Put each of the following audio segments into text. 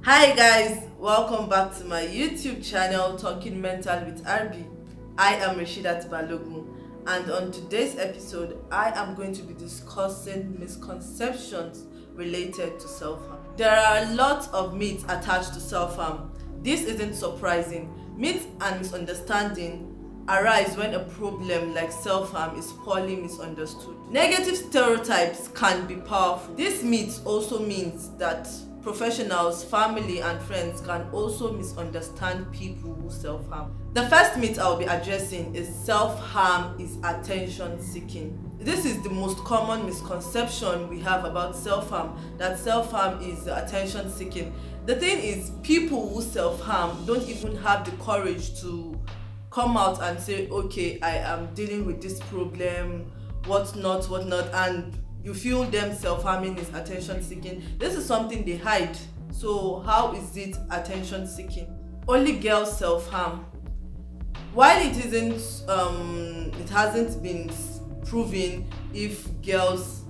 Hi guys, welcome back to my YouTube channel Talking Mental with Arrbee. I am Rashidat Balogun, and on today's episode I am going to be discussing misconceptions related to self-harm. There are a lot of myths attached to self-harm. This isn't surprising. Myths and misunderstanding arise when a problem like self-harm is poorly misunderstood. Negative stereotypes can be powerful. This myth also means that professionals, family, and friends can also misunderstand people who self-harm. The first myth I'll be addressing is self-harm is attention seeking. This is the most common misconception we have about self-harm, that self-harm is attention seeking. The thing is, people who self-harm don't even have the courage to come out and say, okay, I am dealing with this problem, whatnot, and you feel them self-harming is attention seeking. This is something they hide. So how is it attention seeking? Only girls self-harm. While it hasn't been proven if girls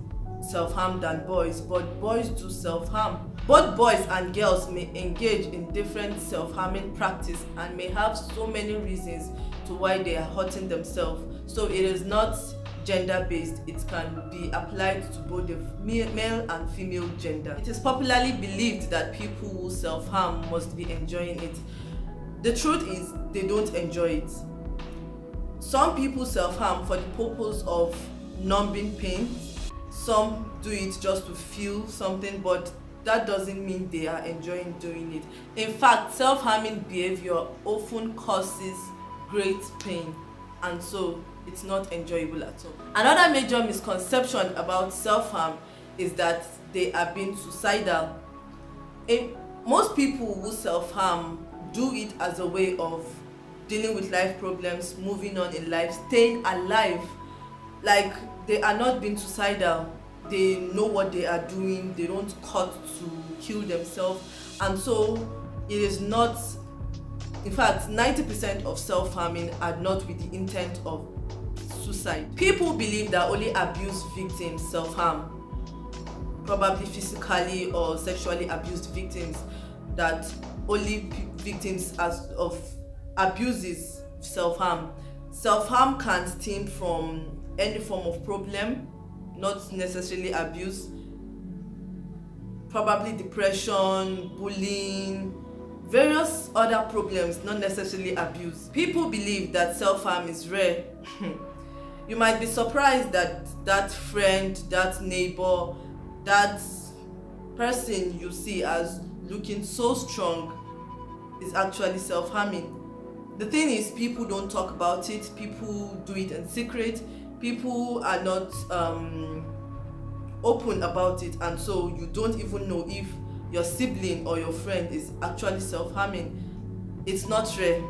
self-harm than boys, but boys do self-harm. Both boys and girls may engage in different self-harming practice and may have so many reasons to why they are hurting themselves. So it is not gender-based, it can be applied to both the male and female gender. It is popularly believed that people who self-harm must be enjoying it. The truth is, they don't enjoy it. Some people self-harm for the purpose of numbing pain. Some do it just to feel something, but that doesn't mean they are enjoying doing it. In fact, self-harming behavior often causes great pain, and so it's not enjoyable at all. Another major misconception about self-harm is that they are being suicidal. Most people who self-harm do it as a way of dealing with life problems, moving on in life, staying alive. Like, they are not being suicidal. They know what they are doing. They don't cut to kill themselves, and so it is not. In fact, 90% of self-harming are not with the intent of suicide. People believe that only abused victims self-harm, probably physically or sexually abused victims, that only victims of abuses self-harm. Self-harm can stem from any form of problem, not necessarily abuse, probably depression, bullying, various other problems, not necessarily abuse. People believe that self-harm is rare. You might be surprised that that friend, that neighbor, that person you see as looking so strong is actually self-harming. The thing is, people don't talk about it. People do it in secret. People are not open about it, and so you don't even know if your sibling or your friend is actually self-harming. It's not rare.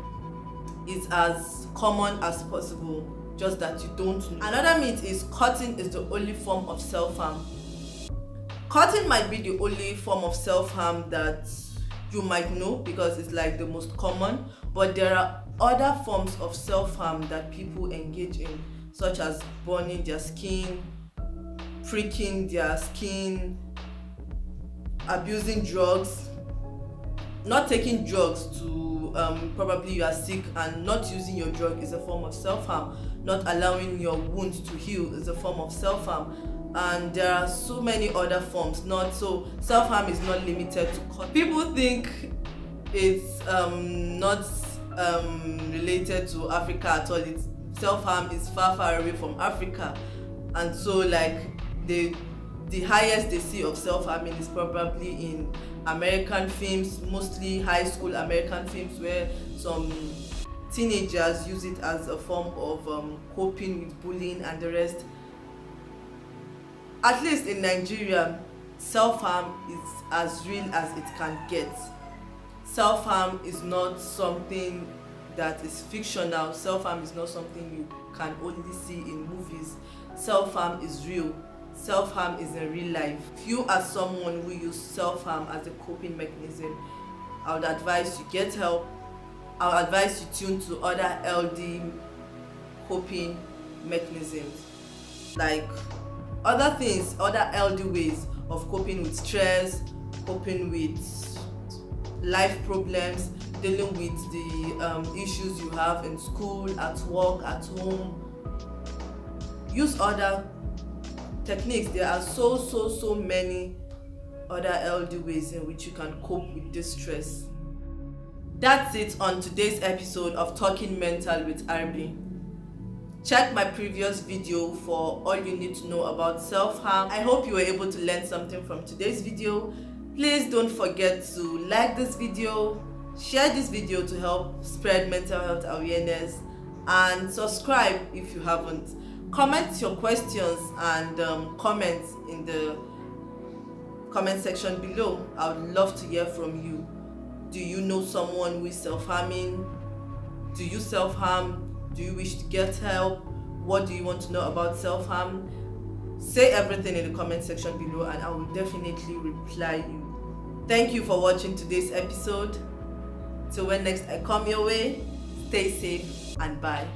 It's as common as possible, just that you don't know. Another myth is cutting is the only form of self-harm. Cutting might be the only form of self-harm that you might know because it's like the most common, but there are other forms of self-harm that people engage in, such as burning their skin, pricking their skin, abusing drugs, not taking drugs to probably you are sick and not using your drug is a form of self-harm. Not allowing your wounds to heal is a form of self-harm, and there are so many other forms. Not so self-harm is not limited to cut. People think it's not related to Africa at all. It's self-harm is far away from Africa, and so like the highest they see of self-harming is probably in American films, mostly high school American films, where some teenagers use it as a form of coping with bullying and the rest. At least in Nigeria, self-harm is as real as it can get. Self-harm is not something that is fictional. Self-harm is not something you can only see in movies. Self-harm is real. Self-harm is in real life. If you are someone who uses self-harm as a coping mechanism, I would advise you get help. I would advise you tune to other healthy coping mechanisms, like other things, other healthy ways of coping with stress, coping with life problems, dealing with the issues you have in school, at work, at home. Use other techniques. There are so many other healthy ways in which you can cope with this stress. That's it on today's episode of Talking Mental with Arrbee. Check my previous video for all you need to know about self-harm. I hope you were able to learn something from today's video. Please don't forget to like this video, share this video to help spread mental health awareness, and subscribe if you haven't. Comment your questions and comments in the comment section below. I would love to hear from you. Do you know someone who is self-harming? Do you self-harm? Do you wish to get help? What do you want to know about self-harm? Say everything in the comment section below and I will definitely reply you. Thank you for watching today's episode. Till when next I come your way, stay safe and bye.